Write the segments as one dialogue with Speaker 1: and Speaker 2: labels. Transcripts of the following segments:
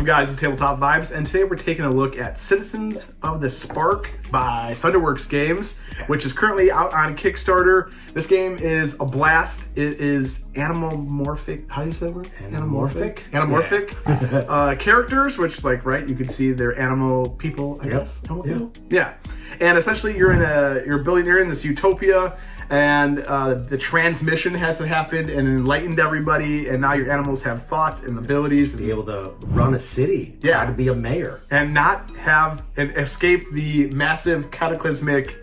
Speaker 1: up, guys? It's TableTopVibes, and today we're taking a look at Citizens of the Spark by Thunderworks Games, which is currently out on Kickstarter. This game is a blast. It is animalmorphic. How do you say that word?
Speaker 2: Anamorphic.
Speaker 1: Anamorphic characters, which, you can see they're animal people. I guess. Animal people? Yeah. And essentially, you're in this Utopia. And the transmission has happen and enlightened everybody, and now your animals have thoughts and abilities
Speaker 2: to be able to run a city, try to be a mayor,
Speaker 1: and not have and escape the massive cataclysmic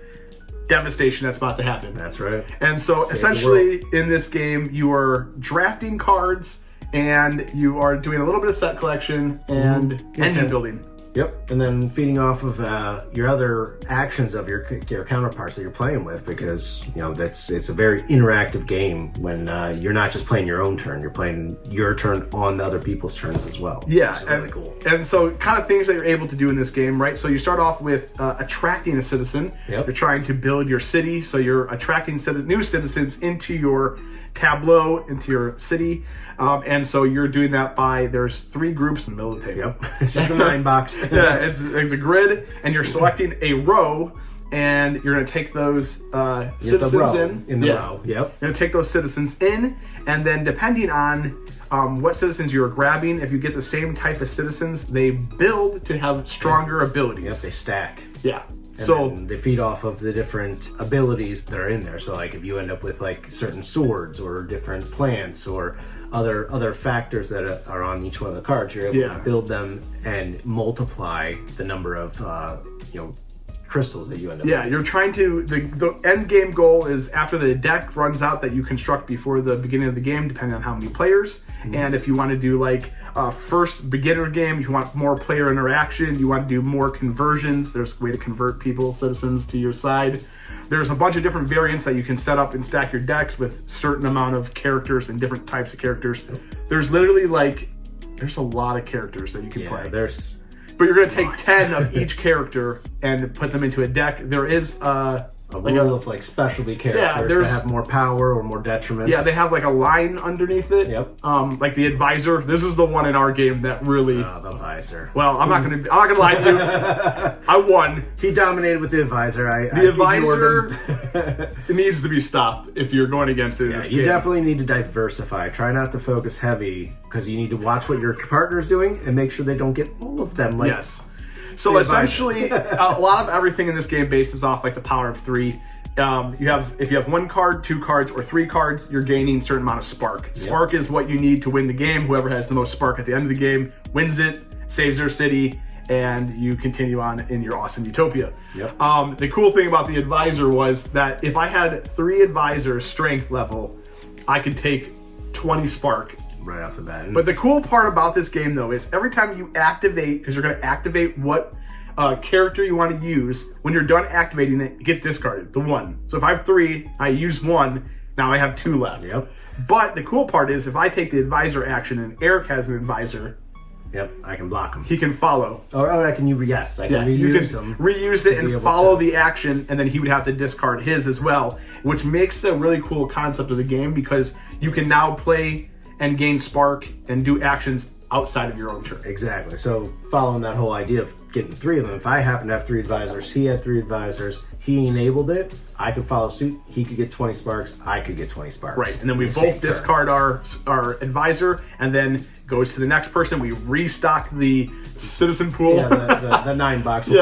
Speaker 1: devastation that's about to happen.
Speaker 2: That's right.
Speaker 1: And so essentially in this game you are drafting cards and you are doing a little bit of set collection and engine building.
Speaker 2: Yep, and then feeding off of your other actions of your counterparts that you're playing with, because it's a very interactive game when you're not just playing your own turn, you're playing your turn on the other people's turns as well.
Speaker 1: Yeah,
Speaker 2: and really cool.
Speaker 1: And so kind of things that you're able to do in this game, right? So you start off with attracting a citizen.
Speaker 2: Yep.
Speaker 1: You're trying to build your city, so you're attracting new citizens into your tableau, into your city, and so you're doing that by, there's 3 groups in the middle of the table.
Speaker 2: Yep, it's just a 9 box.
Speaker 1: Yeah, it's a grid, and you're selecting a row, and you're going to take those citizens
Speaker 2: in the row. Yep.
Speaker 1: You're going to take those citizens in, and then depending on what citizens you're grabbing, if you get the same type of citizens, they build to have stronger abilities.
Speaker 2: Yep, they stack.
Speaker 1: Yeah.
Speaker 2: And so they feed off of the different abilities that are in there. So if you end up with certain swords or different plants or other factors that are on each one of the cards, you're able to build them and multiply the number of crystals that you end up with.
Speaker 1: You're trying to, the end game goal is after the deck runs out that you construct before the beginning of the game, depending on how many players. And if you want to do first beginner game, you want more player interaction, you want to do more conversions, there's a way to convert citizens to your side. There's a bunch of different variants that you can set up and stack your decks with certain amount of characters and different types of characters. There's literally there's a lot of characters that you can play. But you're going to take 10 of each character and put them into a deck. There is a
Speaker 2: rule of specialty characters that have more power or more detriments.
Speaker 1: Yeah, they have a line underneath it.
Speaker 2: Yep.
Speaker 1: Like the advisor. This is the one in our game that really.
Speaker 2: The advisor.
Speaker 1: Well, I'm not gonna lie to you. I won.
Speaker 2: He dominated with the advisor.
Speaker 1: The advisor needs to be stopped if you're going against it.
Speaker 2: Yeah, you definitely need to diversify. Try not to focus heavy, because you need to watch what your partner's doing and make sure they don't get all of them.
Speaker 1: Yes. So essentially, a lot of everything in this game bases off the power of 3. If you have 1 card, 2 cards, or 3 cards, you're gaining a certain amount of spark. Spark is what you need to win the game. Whoever has the most spark at the end of the game wins it, saves their city, and you continue on in your awesome Utopia.
Speaker 2: Yep.
Speaker 1: The cool thing about the advisor was that if I had 3 advisors strength level, I could take 20 spark.
Speaker 2: Right off the bat.
Speaker 1: But the cool part about this game, though, is every time you activate, because you're going to activate what character you want to use, when you're done activating it, it gets discarded, the 1. So if I have 3, I use 1, now I have 2 left.
Speaker 2: Yep.
Speaker 1: But the cool part is if I take the advisor action and Eric has an advisor,
Speaker 2: I can block him.
Speaker 1: he can follow.
Speaker 2: I can reuse them.
Speaker 1: Reuse it and follow the action, and then he would have to discard his as well, which makes a really cool concept of the game, because you can now play and gain spark and do actions outside of your own turn.
Speaker 2: Exactly. So following that whole idea of getting 3 of them, if I happen to have 3 advisors, he had 3 advisors, he enabled it, I could follow suit, he could get 20 sparks, I could get 20 sparks.
Speaker 1: Right, and then we both discard our advisor, and then goes to the next person. We restock the citizen pool.
Speaker 2: Yeah, the 9 box.
Speaker 1: Three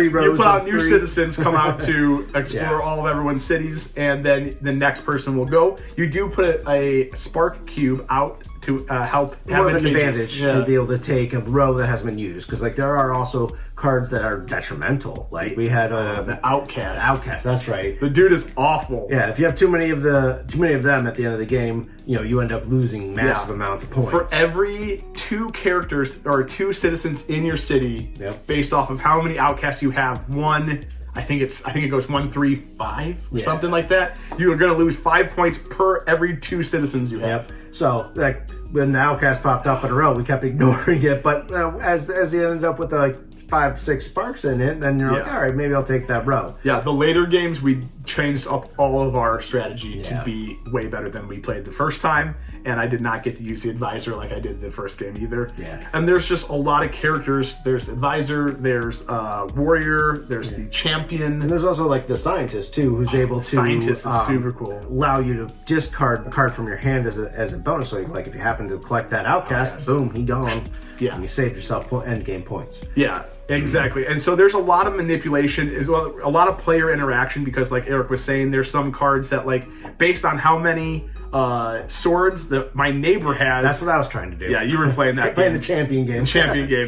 Speaker 1: rows. You put out new
Speaker 2: 3
Speaker 1: citizens come out to explore all of everyone's cities, and then the next person will go. You do put a spark cube out to help
Speaker 2: have an advantage to be able to take a row that hasn't been used, because there are also cards that are detrimental. We had
Speaker 1: the outcast.
Speaker 2: Outcast, that's right.
Speaker 1: The dude is awful.
Speaker 2: Yeah, if you have too many of them at the end of the game, you end up losing massive amounts of points.
Speaker 1: For every 2 characters or 2 citizens in your city, based off of how many outcasts you have, I think it goes 1, 3, 5 or something like that. You're going to lose 5 points per every 2 citizens you have.
Speaker 2: Yep. So when the outcast popped up in a row, we kept ignoring it. But as you ended up with 5, 6 sparks in it, then you're all right, maybe I'll take that row.
Speaker 1: Yeah, the later games we changed up all of our strategy to be way better than we played the first time, and I did not get to use the advisor like I did the first game either. And there's just a lot of characters. There's advisor, there's warrior, there's the champion,
Speaker 2: and there's also like the scientist too, who's able to
Speaker 1: scientist is super cool.
Speaker 2: Allow you to discard a card from your hand as a bonus. So like if you happen to collect that outcast, boom, he gone. And you saved yourself end game points.
Speaker 1: Exactly. And so there's a lot of manipulation as well, a lot of player interaction, because like Eric was saying, there's some cards that, like, based on how many swords that my neighbor has.
Speaker 2: That's what I was trying to do.
Speaker 1: Yeah, you were playing that
Speaker 2: playing the champion game.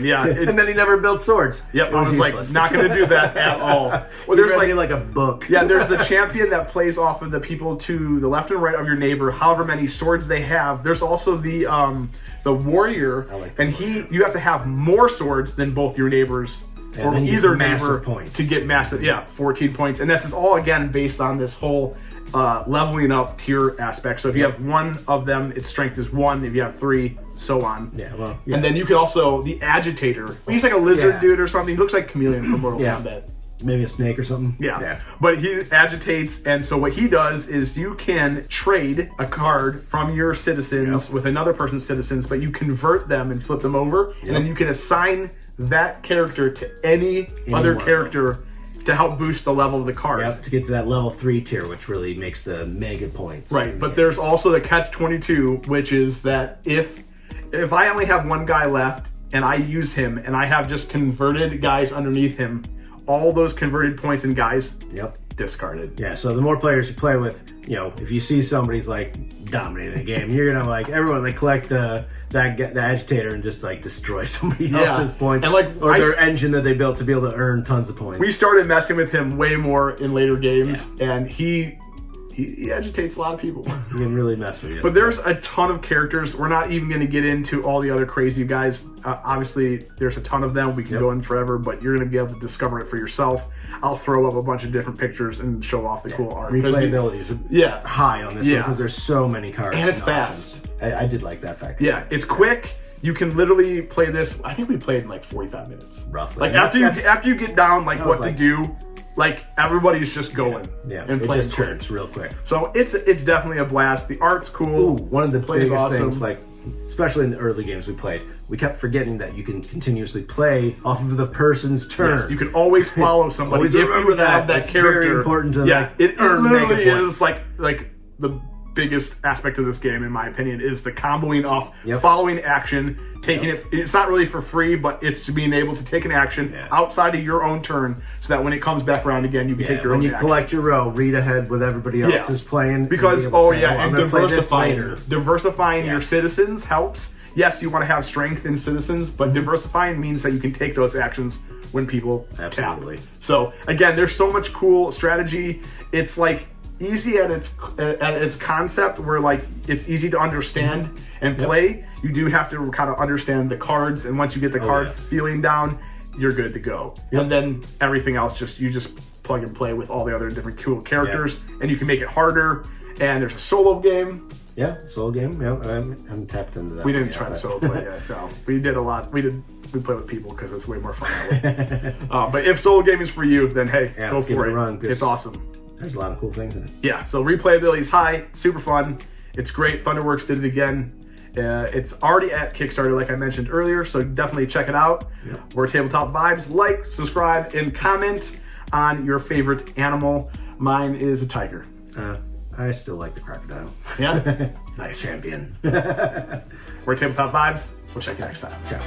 Speaker 1: And
Speaker 2: then he never built swords.
Speaker 1: I was like, not going to do that at all.
Speaker 2: Well, there's like a book.
Speaker 1: There's the champion that plays off of the people to the left and right of your neighbor, however many swords they have. There's also the warrior, and you have to have more swords than both your neighbors or either neighbor to get massive 14 points. And this is all again based on this whole leveling up tier aspect. So if you have one of them, its strength is 1. If you have 3, so on. And then you can also the agitator. He's like a lizard dude or something. He looks like Chameleon from Mortal Kombat.
Speaker 2: Maybe a snake or something.
Speaker 1: But he agitates, and so what he does is you can trade a card from your citizens with another person's citizens, but you convert them and flip them over, and then you can assign that character to any other character to help boost the level of the card.
Speaker 2: To get to that level 3 tier, which really makes the mega points.
Speaker 1: But there's also the catch-22, which is that if I only have one guy left and I use him and I have just converted guys underneath him, all those converted points and guys discarded.
Speaker 2: So the more players you play with, if you see somebody's like dominating a game, you're gonna like everyone like collect the agitator and just like destroy somebody else's points,
Speaker 1: and like
Speaker 2: or their engine that they built to be able to earn tons of points.
Speaker 1: We started messing with him way more in later games, and he agitates a lot of people.
Speaker 2: You can really mess with you.
Speaker 1: But there's a ton of characters. We're not even going to get into all the other crazy guys. Obviously, there's a ton of them. We can go in forever, but you're going to be able to discover it for yourself. I'll throw up a bunch of different pictures and show off the cool art.
Speaker 2: Replayability is high on this one because there's so many cards.
Speaker 1: And it's fast.
Speaker 2: I did like that fact.
Speaker 1: It's quick. You can literally play this. I think we played in like 45 minutes.
Speaker 2: Roughly.
Speaker 1: Like after you get down what to do, like everybody's just going and playing
Speaker 2: just churns real quick.
Speaker 1: So it's definitely a blast. The art's cool.
Speaker 2: One of the biggest things, like especially in the early games we played, we kept forgetting that you can continuously play off of the person's turn.
Speaker 1: Yes, you can always follow somebody
Speaker 2: always
Speaker 1: if
Speaker 2: remember
Speaker 1: you have that character.
Speaker 2: Very important to
Speaker 1: it literally is like the biggest aspect of this game, in my opinion, is the comboing off following action, taking it. It's not really for free, but it's to being able to take an action outside of your own turn, so that when it comes back around again, you can take your own action.
Speaker 2: When you collect your row, read ahead what everybody else is playing.
Speaker 1: Because and diversifying your citizens helps. Yes, you want to have strength in citizens, but diversifying means that you can take those actions when people tap. So again, there's so much cool strategy. It's like easy at its concept, where like it's easy to understand and play. You do have to kind of understand the cards, and once you get the card feeling down, you're good to go. And then everything else you just plug and play with all the other different cool characters, and you can make it harder. And there's a solo game.
Speaker 2: Solo game. I haven't tapped into that.
Speaker 1: We didn't try to solo play yet. No, we did a lot. We play with people because it's way more fun that way. But if solo game is for you, then hey, go for it.
Speaker 2: Run,
Speaker 1: it's awesome.
Speaker 2: There's a lot of cool things in it.
Speaker 1: Yeah, so replayability is high, super fun. It's great. Thunderworks did it again. It's already at Kickstarter, like I mentioned earlier, so definitely check it out. We're Tabletop Vibes. Like, subscribe, and comment on your favorite animal. Mine is a tiger.
Speaker 2: I still like the crocodile.
Speaker 1: Yeah? Nice.
Speaker 2: Champion.
Speaker 1: We're Tabletop Vibes. We'll check you next time.
Speaker 2: Ciao.